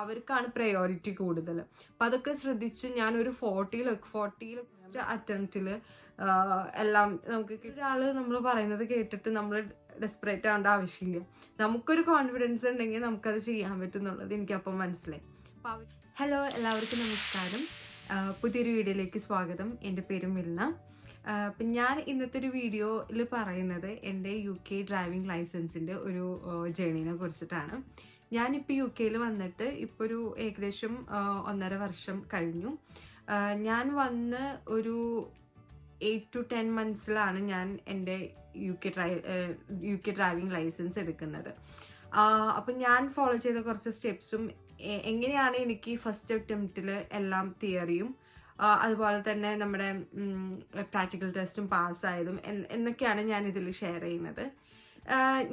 അവർക്കാണ് പ്രയോറിറ്റി കൂടുതൽ. അപ്പം അതൊക്കെ ശ്രദ്ധിച്ച് ഞാനൊരു 40 അറ്റംപ്റ്റിൽ എല്ലാം നമുക്ക് ഒരാൾ നമ്മൾ പറയുന്നത് കേട്ടിട്ട് നമ്മൾ ഡെസ്പറേറ്റ് ആവേണ്ട ആവശ്യമില്ല. നമുക്കൊരു കോൺഫിഡൻസ് ഉണ്ടെങ്കിൽ നമുക്കത് ചെയ്യാൻ പറ്റും എന്നുള്ളത് എനിക്കപ്പം മനസ്സിലായി. അപ്പം ഹലോ, എല്ലാവർക്കും നമസ്കാരം. പുതിയൊരു വീഡിയോയിലേക്ക് സ്വാഗതം. എൻ്റെ പേര് മിൽന. അപ്പം ഞാൻ ഇന്നത്തെ ഒരു വീഡിയോയിൽ പറയുന്നത് എൻ്റെ UK ഡ്രൈവിംഗ് ലൈസൻസിൻ്റെ ഒരു ജേർണീനെ കുറിച്ചിട്ടാണ്. ഞാനിപ്പോൾ UK വന്നിട്ട് ഇപ്പോൾ ഒരു ഏകദേശം 1.5 വർഷം കഴിഞ്ഞു. ഞാൻ വന്ന് ഒരു 8 to 10 monthsലാണ് ഞാൻ എൻ്റെ UK ഡ്രൈവിംഗ് ലൈസൻസ് എടുക്കുന്നത്. അപ്പം ഞാൻ ഫോളോ ചെയ്ത കുറച്ച് സ്റ്റെപ്സും എങ്ങനെയാണ് എനിക്ക് ഫസ്റ്റ് അറ്റംപ്റ്റിൽ എല്ലാം തിയറിയും അതുപോലെ തന്നെ നമ്മുടെ പ്രാക്ടിക്കൽ ടെസ്റ്റും പാസ്സായതും എന്നൊക്കെയാണ് ഞാൻ ഇതിൽ ഷെയർ ചെയ്യുന്നത്.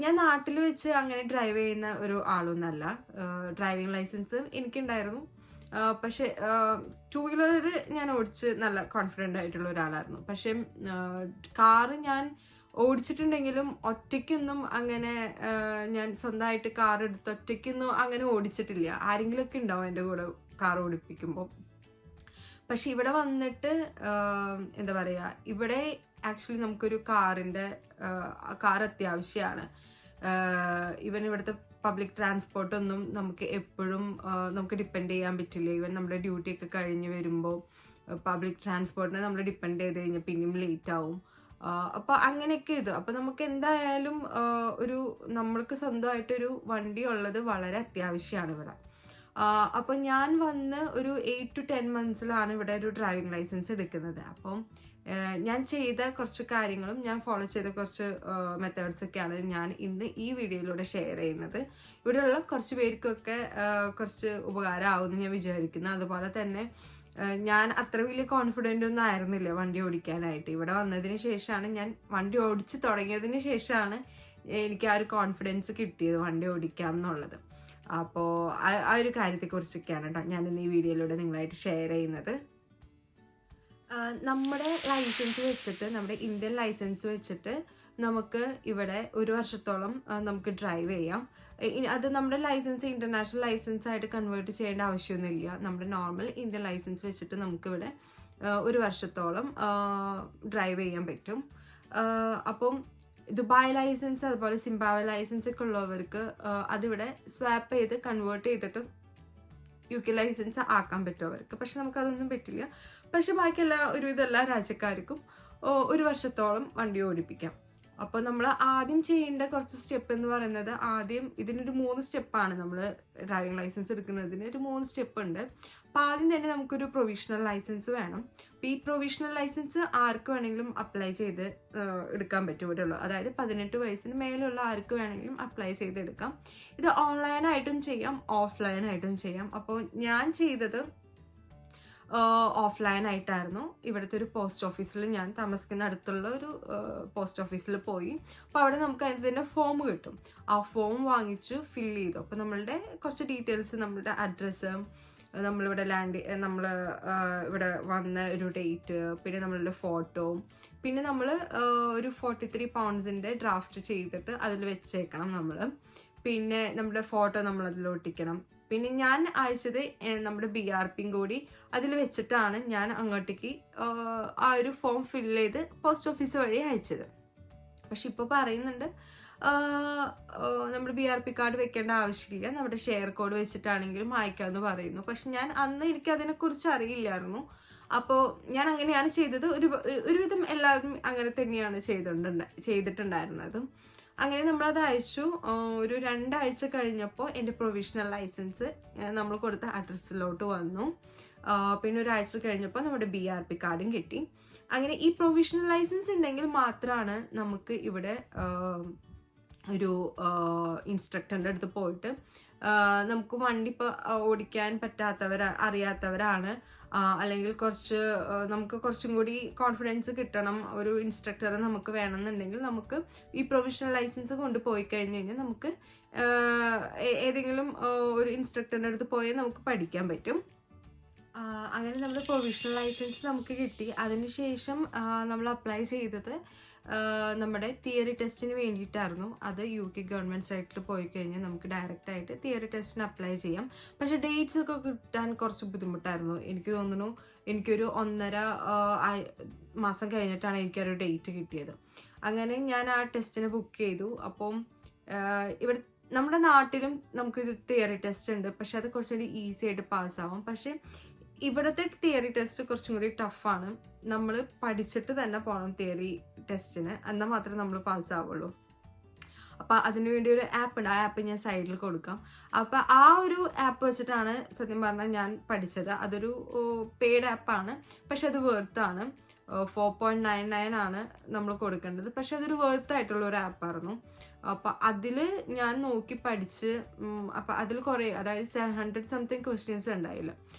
ഞാൻ നാട്ടിൽ വെച്ച് അങ്ങനെ ഡ്രൈവ് ചെയ്യുന്ന ഒരു ആളൊന്നല്ല. ഡ്രൈവിംഗ് ലൈസൻസ് എനിക്കുണ്ടായിരുന്നു, പക്ഷേ 2 വീലർ ഞാൻ ഓടിച്ച് നല്ല കോൺഫിഡൻ്റ് ആയിട്ടുള്ള ഒരാളായിരുന്നു. പക്ഷേ കാറ് ഞാൻ ഓടിച്ചിട്ടുണ്ടെങ്കിലും ഒറ്റയ്ക്കൊന്നും അങ്ങനെ ഞാൻ സ്വന്തമായിട്ട് കാർ എടുത്ത് ഒറ്റയ്ക്കൊന്നും അങ്ങനെ ഓടിച്ചിട്ടില്ല. ആരെങ്കിലുമൊക്കെ ഉണ്ടാവും എൻ്റെ കൂടെ കാർ ഓടിപ്പിക്കുമ്പോൾ. പക്ഷെ ഇവിടെ വന്നിട്ട് എന്താ പറയുക, ഇവിടെ ആക്ച്വലി നമുക്കൊരു കാർ അത്യാവശ്യമാണ്. ഈവൻ ഇവിടുത്തെ പബ്ലിക് ട്രാൻസ്പോർട്ടൊന്നും നമുക്ക് എപ്പോഴും നമുക്ക് ഡിപ്പെൻഡ് ചെയ്യാൻ പറ്റില്ല. ഈവൻ നമ്മുടെ ഡ്യൂട്ടിയൊക്കെ കഴിഞ്ഞ് വരുമ്പോൾ പബ്ലിക് ട്രാൻസ്പോർട്ടിനെ നമ്മൾ ഡിപ്പെൻഡ് ചെയ്ത് കഴിഞ്ഞാൽ പിന്നെയും ലേറ്റ് ആവും. അപ്പോൾ അങ്ങനെയൊക്കെ അപ്പോൾ നമുക്ക് എന്തായാലും നമ്മൾക്ക് സ്വന്തമായിട്ടൊരു വണ്ടി ഉള്ളത് വളരെ അത്യാവശ്യമാണ് ഇവിടെ. അപ്പോൾ ഞാൻ വന്ന് ഒരു 8 to 10 monthsലാണ് ഇവിടെ ഒരു ഡ്രൈവിംഗ് ലൈസൻസ് എടുക്കുന്നത്. അപ്പം ഞാൻ ചെയ്ത കുറച്ച് കാര്യങ്ങളും ഞാൻ ഫോളോ ചെയ്ത കുറച്ച് മെത്തേഡ്സൊക്കെയാണ് ഞാൻ ഇന്ന് ഈ വീഡിയോയിലൂടെ ഷെയർ ചെയ്യുന്നത്. ഇവിടെയുള്ള കുറച്ച് പേർക്കൊക്കെ കുറച്ച് ഉപകാരമാവുമെന്ന് ഞാൻ വിചാരിക്കുന്നു. അതുപോലെ തന്നെ ഞാൻ അത്ര വലിയ കോൺഫിഡൻ്റ് ഒന്നും ആയിരുന്നില്ല വണ്ടി ഓടിക്കാനായിട്ട്. ഇവിടെ വന്നതിന് ശേഷമാണ്, ഞാൻ വണ്ടി ഓടിച്ച് തുടങ്ങിയതിന് ശേഷമാണ് എനിക്ക് ആ ഒരു കോൺഫിഡൻസ് കിട്ടിയത് വണ്ടി ഓടിക്കാം എന്നുള്ളത്. അപ്പോൾ ആ ഒരു കാര്യത്തെക്കുറിച്ചൊക്കെയാണ് കേട്ടോ ഞാൻ ഇന്ന് ഈ വീഡിയോയിലൂടെ നിങ്ങളായിട്ട് ഷെയർ ചെയ്യുന്നത്. നമ്മുടെ ലൈസൻസ് വെച്ചിട്ട്, നമ്മുടെ ഇന്ത്യൻ ലൈസൻസ് വെച്ചിട്ട് നമുക്ക് ഇവിടെ 1 വർഷത്തോളം നമുക്ക് ഡ്രൈവ് ചെയ്യാം. അത് നമ്മുടെ ലൈസൻസ് ഇൻ്റർനാഷണൽ ലൈസൻസ് ആയിട്ട് കൺവേർട്ട് ചെയ്യേണ്ട ആവശ്യമൊന്നുമില്ല. നമ്മുടെ നോർമൽ ഇന്ത്യൻ ലൈസൻസ് വെച്ചിട്ട് നമുക്കിവിടെ 1 വർഷത്തോളം ഡ്രൈവ് ചെയ്യാൻ പറ്റും. അപ്പം ദുബായ് ലൈസൻസ് അതുപോലെ സിംബാബ്വെ ലൈസൻസ് ഒക്കെ ഉള്ളവർക്ക് അതിവിടെ സ്വാപ്പ് ചെയ്ത് കൺവേർട്ട് ചെയ്തിട്ട് UK ലൈസൻസ് ആക്കാൻ പറ്റും അവർക്ക്. പക്ഷെ നമുക്കതൊന്നും പറ്റില്ല. പക്ഷെ ബാക്കി എല്ലാ രാജ്യക്കാർക്കും 1 വർഷത്തോളം വണ്ടി ഓടിപ്പിക്കാം. അപ്പോൾ നമ്മൾ ആദ്യം ചെയ്യേണ്ട കുറച്ച് സ്റ്റെപ്പ് എന്ന് പറയുന്നത്, ആദ്യം ഇതിനൊരു 3 സ്റ്റെപ്പാണ്. നമ്മൾ ഡ്രൈവിംഗ് ലൈസൻസ് എടുക്കുന്നതിന് ഒരു 3 സ്റ്റെപ്പ് ഉണ്ട്. അപ്പോൾ ആദ്യം തന്നെ നമുക്കൊരു പ്രൊവിഷണൽ ലൈസൻസ് വേണം. അപ്പോൾ ഈ പ്രൊവിഷണൽ ലൈസൻസ് ആർക്ക് വേണമെങ്കിലും അപ്ലൈ ചെയ്ത് എടുക്കാൻ പറ്റും ഇവിടെയുള്ളൂ. അതായത് 18 വയസ്സിന് മേലുള്ള ആർക്ക് വേണമെങ്കിലും അപ്ലൈ ചെയ്തെടുക്കാം. ഇത് ഓൺലൈനായിട്ടും ചെയ്യാം, ഓഫ്ലൈനായിട്ടും ചെയ്യാം. അപ്പോൾ ഞാൻ ചെയ്തത് ഓഫ്ലൈനായിട്ടായിരുന്നു. ഇവിടുത്തെ ഒരു പോസ്റ്റ് ഓഫീസിൽ, ഞാൻ താമസിക്കുന്ന അടുത്തുള്ള ഒരു പോസ്റ്റ് ഓഫീസിൽ പോയി. അപ്പോൾ അവിടെ നമുക്ക് അതിൻ്റെ ഫോം കിട്ടും. ആ ഫോം വാങ്ങിച്ചു ഫില്ല് ചെയ്തു. അപ്പോൾ നമ്മളുടെ കുറച്ച് ഡീറ്റെയിൽസ്, നമ്മളുടെ അഡ്രസ്സ്, നമ്മളിവിടെ നമ്മൾ ഇവിടെ വന്ന ഒരു ഡേറ്റ്, പിന്നെ നമ്മളുടെ ഫോട്ടോ, പിന്നെ നമ്മൾ ഒരു 43 pounds ഡ്രാഫ്റ്റ് ചെയ്തിട്ട് അതിൽ വെച്ചേക്കണം നമ്മൾ. പിന്നെ നമ്മുടെ ഫോട്ടോ നമ്മൾ അതിൽ ഒട്ടിക്കണം. പിന്നെ ഞാൻ അയച്ചത് നമ്മുടെ BRP കൂടി അതിൽ വെച്ചിട്ടാണ് ഞാൻ അങ്ങോട്ടേക്ക് ആ ഒരു ഫോം ഫില്ല് ചെയ്ത് പോസ്റ്റ് ഓഫീസ് വഴി അയച്ചത്. പക്ഷെ ഇപ്പോൾ പറയുന്നുണ്ട് നമ്മുടെ BRP കാർഡ് വെക്കേണ്ട ആവശ്യമില്ല, നമ്മുടെ ഷെയർ കോഡ് വെച്ചിട്ടാണെങ്കിലും അയക്കാമെന്ന് പറയുന്നു. പക്ഷെ ഞാൻ അന്ന് എനിക്കതിനെക്കുറിച്ച് അറിയില്ലായിരുന്നു. അപ്പോൾ ഞാൻ അങ്ങനെയാണ് ചെയ്തത്. ഒരുവിധം എല്ലാവരും അങ്ങനെ തന്നെയാണ് ചെയ്തിട്ടുണ്ടായിരുന്നത്. അങ്ങനെ നമ്മളത് അയച്ചു. ഒരു 2 ആഴ്ച കഴിഞ്ഞപ്പോൾ എൻ്റെ പ്രൊവിഷണൽ ലൈസൻസ് നമ്മൾ കൊടുത്ത അഡ്രസ്സിലോട്ട് വന്നു. പിന്നെ 1 ആഴ്ച കഴിഞ്ഞപ്പോൾ നമ്മുടെ BRP കാർഡും കിട്ടി. അങ്ങനെ ഈ പ്രൊവിഷണൽ ലൈസൻസ് ഉണ്ടെങ്കിൽ മാത്രമാണ് നമുക്ക് ഇവിടെ ഒരു ഇൻസ്ട്രക്ടറിൻ്റെ അടുത്ത് പോയിട്ട് നമുക്ക് വണ്ടി ഇപ്പോൾ ഓടിക്കാൻ അറിയാത്തവരാണ്, അല്ലെങ്കിൽ നമുക്ക് കുറച്ചും കൂടി കോൺഫിഡൻസ് കിട്ടണം, ഒരു ഇൻസ്ട്രക്ടറെ നമുക്ക് വേണമെന്നുണ്ടെങ്കിൽ നമുക്ക് ഈ പ്രൊവിഷണൽ ലൈസൻസ് കൊണ്ടുപോയി കഴിഞ്ഞ് കഴിഞ്ഞാൽ നമുക്ക് ഏതെങ്കിലും ഒരു ഇൻസ്ട്രക്ടറിൻ്റെ അടുത്ത് പോയാൽ നമുക്ക് പഠിക്കാൻ പറ്റും. അങ്ങനെ നമ്മുടെ പ്രൊവിഷണൽ ലൈസൻസ് നമുക്ക് കിട്ടി. അതിനുശേഷം നമ്മൾ അപ്ലൈ ചെയ്തത് നമ്മുടെ തിയറി ടെസ്റ്റിന് വേണ്ടിയിട്ടായിരുന്നു. അത് UK ഗവൺമെൻറ് സൈറ്റിൽ പോയി കഴിഞ്ഞാൽ നമുക്ക് ഡയറക്റ്റായിട്ട് തിയറി ടെസ്റ്റിന് അപ്ലൈ ചെയ്യാം. പക്ഷേ ഡേറ്റ്സ് ഒക്കെ കിട്ടാൻ കുറച്ച് ബുദ്ധിമുട്ടായിരുന്നു. എനിക്ക് തോന്നുന്നു എനിക്കൊരു 1.5 മാസം കഴിഞ്ഞിട്ടാണ് എനിക്കൊരു ഡേറ്റ് കിട്ടിയത്. അങ്ങനെ ഞാൻ ആ ടെസ്റ്റിന് ബുക്ക് ചെയ്തു. അപ്പം ഇവിടെ നമ്മുടെ നാട്ടിലും നമുക്കൊരു തിയറി ടെസ്റ്റ് ഉണ്ട്, പക്ഷെ അത് കുറച്ചുകൂടി ഈസി ആയിട്ട് പാസ്സാവും. പക്ഷേ ഇവിടുത്തെ തിയറി ടെസ്റ്റ് കുറച്ചും കൂടി ടഫാണ്. നമ്മൾ പഠിച്ചിട്ട് തന്നെ പോകണം തിയറി ടെസ്റ്റിന്, എന്നാൽ മാത്രമേ നമ്മൾ പാസ്സാവുള്ളൂ. അപ്പോൾ അതിന് വേണ്ടി ഒരു ആപ്പ് ഉണ്ട്, ആ ആപ്പ് ഞാൻ സൈഡിൽ കൊടുക്കാം. അപ്പോൾ ആ ഒരു ആപ്പ് വെച്ചിട്ടാണ് സത്യം പറഞ്ഞാൽ ഞാൻ പഠിച്ചത്. അതൊരു പെയ്ഡ് ആപ്പാണ്, പക്ഷെ അത് വെർത്താണ്. 4.99 ആണ് നമ്മൾ കൊടുക്കേണ്ടത്. പക്ഷെ അതൊരു വെർത്തായിട്ടുള്ള ഒരു ആപ്പായിരുന്നു. അപ്പം അതിൽ ഞാൻ നോക്കി പഠിച്ച്, അപ്പം അതിൽ കുറേ, അതായത് 700 സംതിങ് ക്വസ്റ്റ്യൻസ് ഉണ്ടായില്ല.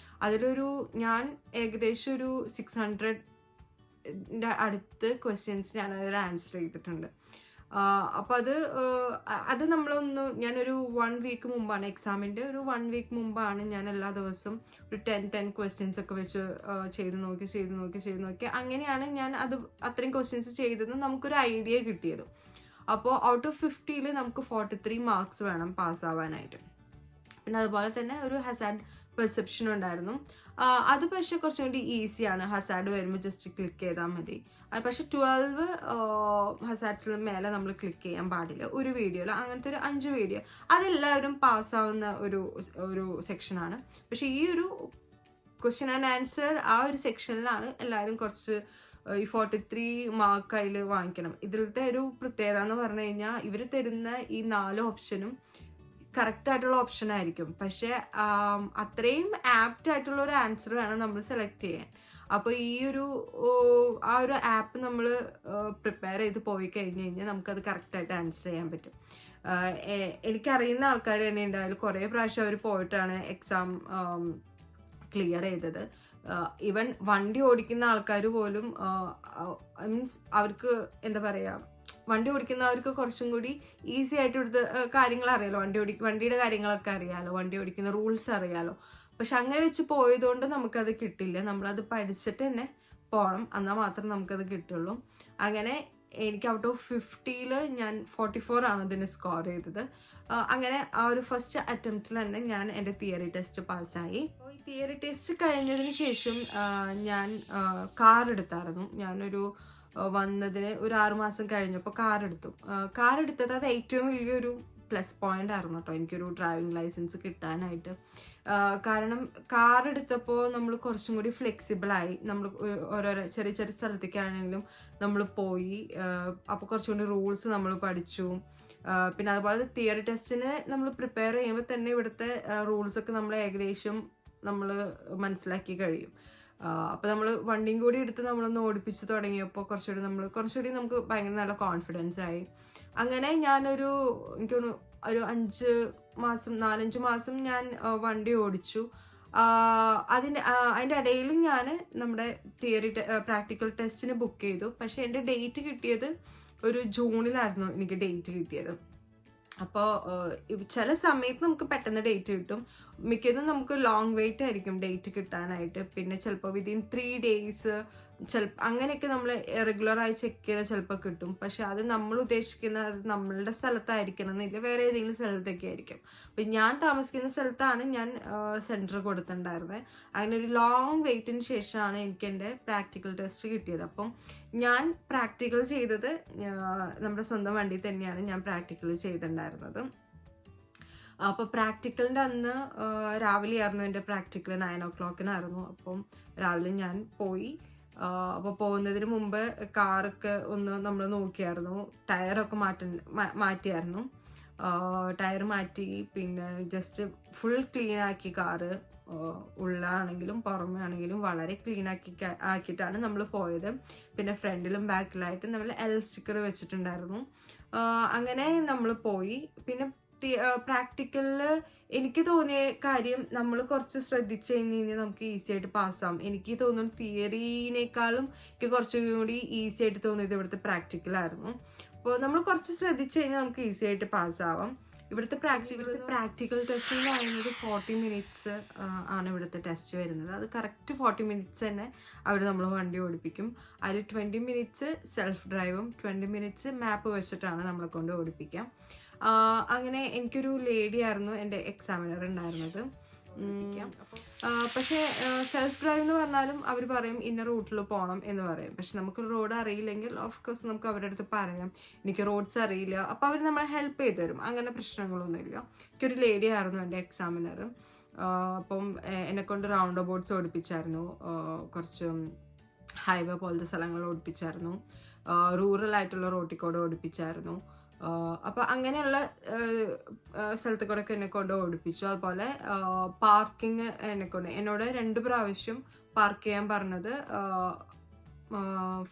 അതിലൊരു ഞാൻ ഏകദേശം ഒരു 600 അടുത്ത് ക്വസ്റ്റ്യൻസ് ഞാൻ അതിൽ ആൻസർ ചെയ്തിട്ടുണ്ട്. അപ്പം അത് ഞാനൊരു 1 വീക്ക് മുമ്പാണ്, എക്സാമിൻ്റെ ഒരു 1 വീക്ക് മുമ്പാണ് ഞാൻ എല്ലാ ദിവസവും ഒരു 10 ക്വസ്റ്റ്യൻസ് ഒക്കെ വെച്ച് ചെയ്ത് നോക്കി അങ്ങനെയാണ് ഞാൻ അത്രയും ക്വസ്റ്റ്യൻസ് ചെയ്തത്. നമുക്കൊരു ഐഡിയ കിട്ടിയത്. അപ്പോൾ ഔട്ട് ഓഫ് 50 നമുക്ക് 43 മാർക്സ് വേണം പാസ്സാവാനായിട്ട്. പിന്നെ അതുപോലെ തന്നെ ഒരു ഹസാർഡ് പെർസെപ്ഷൻ ഉണ്ടായിരുന്നു. അത് പക്ഷേ കുറച്ചും കൂടി ഈസിയാണ്. ഹസാർഡ് വരുമ്പോൾ ജസ്റ്റ് ക്ലിക്ക് ചെയ്താൽ മതി. പക്ഷെ 12 ഹസാർഡ്സിന് മേലെ നമ്മൾ ക്ലിക്ക് ചെയ്യാൻ പാടില്ല ഒരു വീഡിയോയിൽ. അങ്ങനത്തെ ഒരു 5 വീഡിയോ അതെല്ലാവരും പാസ്സാവുന്ന ഒരു സെക്ഷനാണ്. പക്ഷെ ഈ ഒരു ക്വസ്റ്റ്യൻ ആൻഡ് ആൻസർ ആ ഒരു സെക്ഷനിലാണ് എല്ലാവരും കുറച്ച് ഈ 43 മാർക്ക് അതിൽ വാങ്ങിക്കണം. ഇതിലത്തെ ഒരു പ്രത്യേകത എന്ന് പറഞ്ഞു കഴിഞ്ഞാൽ ഇവർ തരുന്ന ഈ 4 ഓപ്ഷനും കറക്റ്റായിട്ടുള്ള ഓപ്ഷൻ ആയിരിക്കും. പക്ഷേ അത്രയും ആപ്റ്റ് ആയിട്ടുള്ള ഒരു ആൻസർ വേണം നമ്മൾ സെലക്ട് ചെയ്യാൻ. അപ്പോൾ ആ ഒരു ആപ്പ് നമ്മൾ പ്രിപ്പയർ ചെയ്ത് പോയി കഴിഞ്ഞ് കഴിഞ്ഞാൽ നമുക്കത് കറക്റ്റായിട്ട് ആൻസർ ചെയ്യാൻ പറ്റും. എനിക്കറിയുന്ന ആൾക്കാർ തന്നെ ഉണ്ട്, അതിൽ കുറേ പ്രാവശ്യം അവർ പോയിട്ടാണ് എക്സാം ക്ലിയർ ചെയ്തത്. ഈവൻ വണ്ടി ഓടിക്കുന്ന ആൾക്കാർ പോലും മീൻസ് അവർക്ക് എന്താ പറയുക, വണ്ടി ഓടിക്കുന്നവർക്ക് കുറച്ചും കൂടി ഈസി ആയിട്ട് ഇവിടുത്തെ കാര്യങ്ങൾ അറിയാലോ, വണ്ടിയുടെ കാര്യങ്ങളൊക്കെ അറിയാലോ, വണ്ടി ഓടിക്കുന്ന റൂൾസ് അറിയാലോ. പക്ഷെ അങ്ങനെ വെച്ച് പോയതുകൊണ്ട് നമുക്കത് കിട്ടില്ല. നമ്മളത് പഠിച്ചിട്ട് തന്നെ പോകണം, എന്നാൽ മാത്രം നമുക്കത് കിട്ടുള്ളൂ. അങ്ങനെ എനിക്ക് ഔട്ട് ഓഫ് 50 ഞാൻ 44 ആണ് ഇതിന് സ്കോർ ചെയ്തത്. അങ്ങനെ ആ ഒരു ഫസ്റ്റ് അറ്റംപ്റ്റിൽ തന്നെ ഞാൻ എൻ്റെ തിയറി ടെസ്റ്റ് പാസ്സായി. അപ്പോൾ ഈ തിയറി ടെസ്റ്റ് കഴിഞ്ഞതിന് ശേഷം ഞാൻ കാർ എടുത്തായിരുന്നു. ഞാനൊരു വന്നതിന് ഒരു 6 മാസം കഴിഞ്ഞപ്പോൾ കാർ എടുത്തത് അത് ഏറ്റവും വലിയൊരു പ്ലസ് പോയിന്റ് ആയിരുന്നു കേട്ടോ എനിക്കൊരു ഡ്രൈവിംഗ് ലൈസൻസ് കിട്ടാനായിട്ട്. കാരണം കാർ എടുത്തപ്പോൾ നമ്മൾ കുറച്ചും കൂടി ഫ്ലെക്സിബിളായി. നമ്മൾ ഓരോരോ ചെറിയ ചെറിയ സ്ഥലത്തേക്കാണെങ്കിലും നമ്മൾ പോയി. അപ്പോൾ കുറച്ചും കൂടി റൂൾസ് നമ്മൾ പഠിച്ചു. പിന്നെ അതുപോലെ തിയറി ടെസ്റ്റിന് നമ്മൾ പ്രിപ്പയർ ചെയ്യുമ്പോൾ തന്നെ ഇവിടുത്തെ റൂൾസൊക്കെ നമ്മൾ ഏകദേശം നമ്മൾ മനസ്സിലാക്കി കഴിയും. അപ്പോൾ നമ്മൾ വണ്ടിയും കൂടി എടുത്ത് നമ്മളൊന്ന് ഓടിപ്പിച്ച് തുടങ്ങിയപ്പോൾ കുറച്ചുകൂടി നമുക്ക് ഭയങ്കര നല്ല കോൺഫിഡൻസ് ആയി. അങ്ങനെ എനിക്കൊന്ന് ഒരു 4-5 മാസം ഞാൻ വണ്ടി ഓടിച്ചു. അതിൻ്റെ ഇടയിൽ ഞാൻ നമ്മുടെ പ്രാക്ടിക്കൽ ടെസ്റ്റിന് ബുക്ക് ചെയ്തു. പക്ഷെ എൻ്റെ ഡേറ്റ് കിട്ടിയത് ഒരു ജൂണിലായിരുന്നു എനിക്ക് ഡേറ്റ് കിട്ടിയത്. അപ്പോൾ ചില സമയത്ത് നമുക്ക് പെട്ടെന്ന് ഡേറ്റ് കിട്ടും, മിക്കതും നമുക്ക് ലോങ് വെയിറ്റ് ആയിരിക്കും ഡേറ്റ് കിട്ടാനായിട്ട്. പിന്നെ ചിലപ്പോൾ വിതിൻ 3 ഡേയ്സ് അങ്ങനെയൊക്കെ നമ്മൾ റെഗുലറായി ചെക്ക് ചെയ്താൽ ചിലപ്പോൾ കിട്ടും. പക്ഷെ അത് നമ്മൾ ഉദ്ദേശിക്കുന്നത് നമ്മളുടെ സ്ഥലത്തായിരിക്കണം എന്നില്ല, വേറെ ഏതെങ്കിലും സ്ഥലത്തൊക്കെ ആയിരിക്കും. അപ്പം ഞാൻ താമസിക്കുന്ന സ്ഥലത്താണ് ഞാൻ സെൻറ്റർ കൊടുത്തിട്ടുണ്ടായിരുന്നത്. അങ്ങനെ ഒരു ലോങ് വെയിറ്റിന് ശേഷമാണ് എനിക്ക് എൻ്റെ പ്രാക്ടിക്കൽ ടെസ്റ്റ് കിട്ടിയത്. അപ്പം ഞാൻ പ്രാക്ടിക്കൽ ചെയ്തത് നമ്മുടെ സ്വന്തം വണ്ടി തന്നെയാണ് ഞാൻ പ്രാക്ടിക്കൽ ചെയ്തിട്ടുണ്ടായിരുന്നത്. അപ്പോൾ പ്രാക്ടിക്കലിൻ്റെ അന്ന് രാവിലെ ആയിരുന്നു എൻ്റെ പ്രാക്ടിക്കൽ 9 o'clock-നായിരുന്നു. അപ്പം രാവിലെ ഞാൻ പോയി. അപ്പോൾ പോകുന്നതിന് മുമ്പ് കാറൊക്കെ ഒന്ന് നമ്മൾ നോക്കിയായിരുന്നു. ടയറൊക്കെ മാറ്റിയായിരുന്നു. ടയർ മാറ്റി, പിന്നെ ജസ്റ്റ് ഫുൾ ക്ലീൻ ആക്കി കാറ്. ഉള്ളാണെങ്കിലും പുറമെ ആണെങ്കിലും വളരെ ക്ലീൻ ആക്കിയിട്ടാണ് നമ്മൾ പോയത്. പിന്നെ ഫ്രണ്ടിലും ബാക്കിലായിട്ട് നമ്മൾ L സ്റ്റിക്കർ വെച്ചിട്ടുണ്ടായിരുന്നു. അങ്ങനെ നമ്മൾ പോയി. പിന്നെ പ്രാക്ടിക്കലിൽ എനിക്ക് തോന്നിയ കാര്യം, നമ്മൾ കുറച്ച് ശ്രദ്ധിച്ചു കഴിഞ്ഞാൽ നമുക്ക് ഈസി ആയിട്ട് പാസ്സാവും. എനിക്ക് തോന്നുന്നു തിയറിനേക്കാളും എനിക്ക് കുറച്ചും കൂടി ഈസി ആയിട്ട് തോന്നിയത് ഇവിടുത്തെ പ്രാക്ടിക്കലായിരുന്നു. അപ്പോൾ നമ്മൾ കുറച്ച് ശ്രദ്ധിച്ചു കഴിഞ്ഞാൽ നമുക്ക് ഈസി ആയിട്ട് പാസ്സാവാം. ഇവിടുത്തെ പ്രാക്ടിക്കൽ ടെസ്റ്റ് എന്ന് പറയുന്നത് 40 മിനിറ്റ്സ് ആണ് ഇവിടുത്തെ ടെസ്റ്റ് വരുന്നത്. അത് കറക്റ്റ് 40 മിനിറ്റ്സ് തന്നെ അവർ നമ്മൾ വണ്ടി ഓടിപ്പിക്കും. അതിൽ 20 മിനിറ്റ്സ് സെൽഫ് ഡ്രൈവും 20 മിനിറ്റ്സ് മാപ്പ് വെച്ചിട്ടാണ് നമ്മളെ കൊണ്ട് ഓടിപ്പിക്കാം. അങ്ങനെ എനിക്കൊരു ലേഡി ആയിരുന്നു എൻ്റെ എക്സാമിനർ ഉണ്ടായിരുന്നത്. പക്ഷേ സെൽഫ് ഡ്രൈവ് എന്ന് പറഞ്ഞാലും അവർ പറയും ഇന്ന റൂട്ടിൽ പോകണം എന്ന് പറയും. പക്ഷെ നമുക്ക് റോഡ് അറിയില്ലെങ്കിൽ ഓഫ്കോഴ്സ് നമുക്ക് അവരുടെ അടുത്ത് പറയാം എനിക്ക് റോഡ്സ് അറിയില്ല, അപ്പോൾ അവർ നമ്മളെ ഹെൽപ്പ് ചെയ്ത് തരും. അങ്ങനെ പ്രശ്നങ്ങളൊന്നുമില്ല. എനിക്കൊരു ലേഡി ആയിരുന്നു എൻ്റെ എക്സാമിനർ. അപ്പം എന്നെക്കൊണ്ട് റൗണ്ട് അബൌട്ട്സ് ഓടിപ്പിച്ചായിരുന്നു, കുറച്ച് ഹൈവേ പോലത്തെ സ്ഥലങ്ങൾ ഓടിപ്പിച്ചായിരുന്നു, റൂറൽ ആയിട്ടുള്ള റോട്ടിൽ കൂടെ ഓടിപ്പിച്ചായിരുന്നു. അപ്പോൾ അങ്ങനെയുള്ള സ്ഥലത്ത് കൂടെ ഒക്കെ എന്നെക്കൊണ്ട് ഓടിപ്പിച്ചു. അതുപോലെ പാർക്കിങ് എന്നോട് 2 പ്രാവശ്യം പാർക്ക് ചെയ്യാൻ പറഞ്ഞത്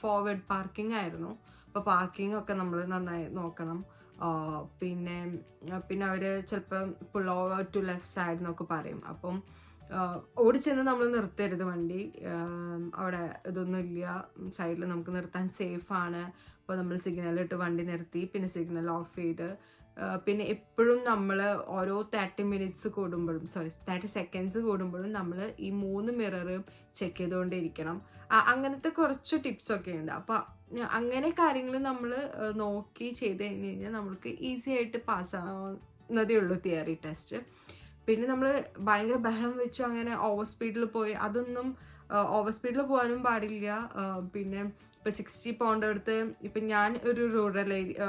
ഫോർവേഡ് പാർക്കിംഗ് ആയിരുന്നു. അപ്പോൾ പാർക്കിംഗ് ഒക്കെ നമ്മൾ നന്നായി നോക്കണം. പിന്നെ അവർ ചിലപ്പോൾ pull over to left side എന്നൊക്കെ പറയും. അപ്പം ഓടിച്ചെന്ന് നമ്മൾ നിർത്തരുത് വണ്ടി. അവിടെ ഇതൊന്നും ഇല്ല, സൈഡിൽ നമുക്ക് നിർത്താൻ സേഫാണ്. അപ്പോൾ നമ്മൾ സിഗ്നലിട്ട് വണ്ടി നിർത്തി, പിന്നെ സിഗ്നൽ ഓഫ് ചെയ്ത്, പിന്നെ എപ്പോഴും നമ്മൾ ഓരോ 30 സെക്കൻഡ്സ് കൂടുമ്പോഴും നമ്മൾ ഈ 3 മിററും ചെക്ക് ചെയ്തുകൊണ്ടിരിക്കണം. അങ്ങനത്തെ കുറച്ച് ടിപ്സൊക്കെ ഉണ്ട്. അപ്പോൾ അങ്ങനെ കാര്യങ്ങൾ നമ്മൾ നോക്കി ചെയ്ത് കഴിഞ്ഞ് കഴിഞ്ഞാൽ നമ്മൾക്ക് ഈസി ആയിട്ട് പാസ്സാവുന്നതേ ഉള്ളൂ തിയറി ടെസ്റ്റ്. പിന്നെ നമ്മൾ ഭയങ്കര ബഹളം വെച്ച് അങ്ങനെ ഓവർ സ്പീഡിൽ പോയി, അതൊന്നും ഓവർ സ്പീഡിൽ പോകാനും പാടില്ല. പിന്നെ ഇപ്പോൾ 60 പൗണ്ട് എടുത്ത്, ഇപ്പം ഞാൻ ഒരു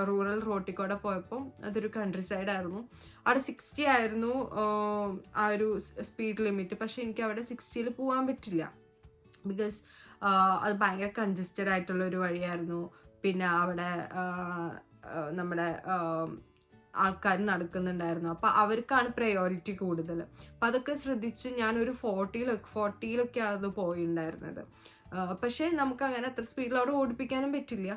റൂറൽ റോട്ടിൽ കൂടെ പോയപ്പോൾ അതൊരു കൺട്രി സൈഡ് ആയിരുന്നു. അവിടെ 60 ആയിരുന്നു ആ ഒരു സ്പീഡ് ലിമിറ്റ്. പക്ഷെ എനിക്ക് അവിടെ 60-ൽ പോകാൻ പറ്റില്ല. ബിക്കോസ് അത് ഭയങ്കര കൺജസ്റ്റഡ് ആയിട്ടുള്ളൊരു വഴിയായിരുന്നു. പിന്നെ അവിടെ നമ്മുടെ ആൾക്കാർ നടക്കുന്നുണ്ടായിരുന്നു. അപ്പോൾ അവർക്കാണ് പ്രയോറിറ്റി കൂടുതൽ. അപ്പം അതൊക്കെ ശ്രദ്ധിച്ച് ഞാനൊരു 40-ലൊക്കെ അത് പോയിട്ടുണ്ടായിരുന്നത്. പക്ഷേ നമുക്ക് അങ്ങനെ അത്ര സ്പീഡിൽ അവിടെ ഓടിപ്പിക്കാനും പറ്റില്ല.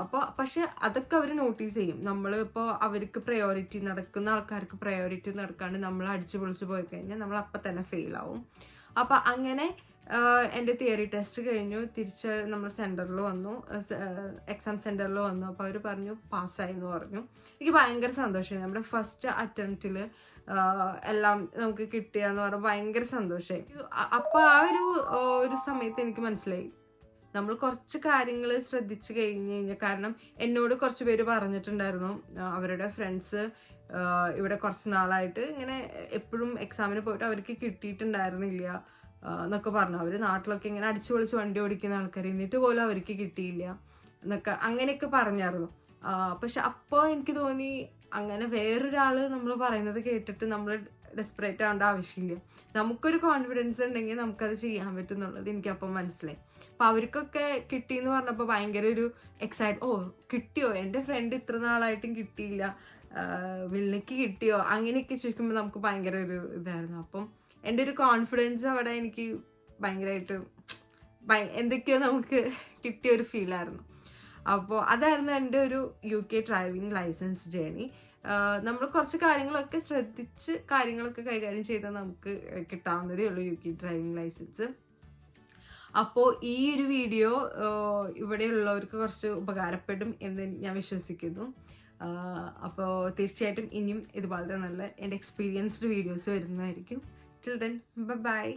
അപ്പോൾ പക്ഷെ അതൊക്കെ അവർ നോട്ടീസ് ചെയ്യും. നമ്മൾ ഇപ്പോൾ അവർക്ക് പ്രയോറിറ്റി, നടക്കുന്ന ആൾക്കാർക്ക് പ്രയോറിറ്റി നടക്കാണ്ട് നമ്മൾ അടിച്ചു പൊളിച്ച് പോയി കഴിഞ്ഞാൽ നമ്മൾ അപ്പം തന്നെ ഫെയിലാവും. അപ്പം അങ്ങനെ എൻ്റെ തിയറി ടെസ്റ്റ് കഴിഞ്ഞു. തിരിച്ച് നമ്മൾ സെൻറ്ററിൽ വന്നു, എക്സാം സെൻറ്ററിൽ വന്നു. അപ്പോൾ അവർ പറഞ്ഞു പാസ്സായി എന്ന് പറഞ്ഞു. എനിക്ക് ഭയങ്കര സന്തോഷമായി. നമ്മുടെ ഫസ്റ്റ് അറ്റംപ്റ്റിൽ എല്ലാം നമുക്ക് കിട്ടിയെന്ന് പറഞ്ഞാൽ ഭയങ്കര സന്തോഷമായി. അപ്പോൾ ആ ഒരു സമയത്ത് എനിക്ക് മനസ്സിലായി നമ്മൾ കുറച്ച് കാര്യങ്ങൾ ശ്രദ്ധിച്ച് കഴിഞ്ഞ് കഴിഞ്ഞാൽ, കാരണം എന്നോട് കുറച്ച് പേര് പറഞ്ഞിട്ടുണ്ടായിരുന്നു അവരുടെ ഫ്രണ്ട്സ് ഇവിടെ കുറച്ച് നാളായിട്ട് ഇങ്ങനെ എപ്പോഴും എക്സാമിന് പോയിട്ട് അവർക്ക് കിട്ടിയിട്ടുണ്ടായിരുന്നില്ല എന്നൊക്കെ പറഞ്ഞു. അവർ നാട്ടിലൊക്കെ ഇങ്ങനെ അടിച്ചു പൊളിച്ച് വണ്ടി ഓടിക്കുന്ന ആൾക്കാർ, എന്നിട്ട് പോലും അവർക്ക് കിട്ടിയില്ല എന്നൊക്കെ അങ്ങനെയൊക്കെ പറഞ്ഞായിരുന്നു. പക്ഷെ അപ്പോൾ എനിക്ക് തോന്നി അങ്ങനെ വേറൊരാൾ നമ്മൾ പറയുന്നത് കേട്ടിട്ട് നമ്മൾ ഡെസ്പറേറ്റ് ആവേണ്ട ആവശ്യമില്ല. നമുക്കൊരു കോൺഫിഡൻസ് ഉണ്ടെങ്കിൽ നമുക്കത് ചെയ്യാൻ പറ്റും എന്നുള്ളത് എനിക്കപ്പം മനസ്സിലായി. അപ്പം അവർക്കൊക്കെ കിട്ടിയെന്ന് പറഞ്ഞപ്പോൾ ഭയങ്കര ഒരു കിട്ടിയോ, എൻ്റെ ഫ്രണ്ട് ഇത്ര നാളായിട്ടും കിട്ടിയില്ല, വിളിക്ക് കിട്ടിയോ, അങ്ങനെയൊക്കെ ചോദിക്കുമ്പോൾ നമുക്ക് ഭയങ്കര ഒരു ഇതായിരുന്നു. അപ്പം എൻ്റെ ഒരു കോൺഫിഡൻസ് അവിടെ എനിക്ക് ഭയങ്കരമായിട്ട് എന്തൊക്കെയോ നമുക്ക് കിട്ടിയൊരു ഫീലായിരുന്നു. അപ്പോൾ അതായിരുന്നു എൻ്റെ ഒരു UK ഡ്രൈവിംഗ് ലൈസൻസ് ജേണി. നമ്മൾ കുറച്ച് കാര്യങ്ങളൊക്കെ ശ്രദ്ധിച്ച് കാര്യങ്ങളൊക്കെ കൈകാര്യം ചെയ്താൽ നമുക്ക് കിട്ടാവുന്നതേ ഉള്ളൂ UK ഡ്രൈവിംഗ് ലൈസൻസ്. അപ്പോൾ ഈ ഒരു വീഡിയോ ഇവിടെയുള്ളവർക്ക് കുറച്ച് ഉപകാരപ്പെടും എന്ന് ഞാൻ വിശ്വസിക്കുന്നു. അപ്പോൾ തീർച്ചയായിട്ടും ഇനിയും ഇതുപോലത്തെ നല്ല എൻ്റെ എക്സ്പീരിയൻസ്ഡ് വീഡിയോസ് വരുന്നതായിരിക്കും. Till then, bye-bye.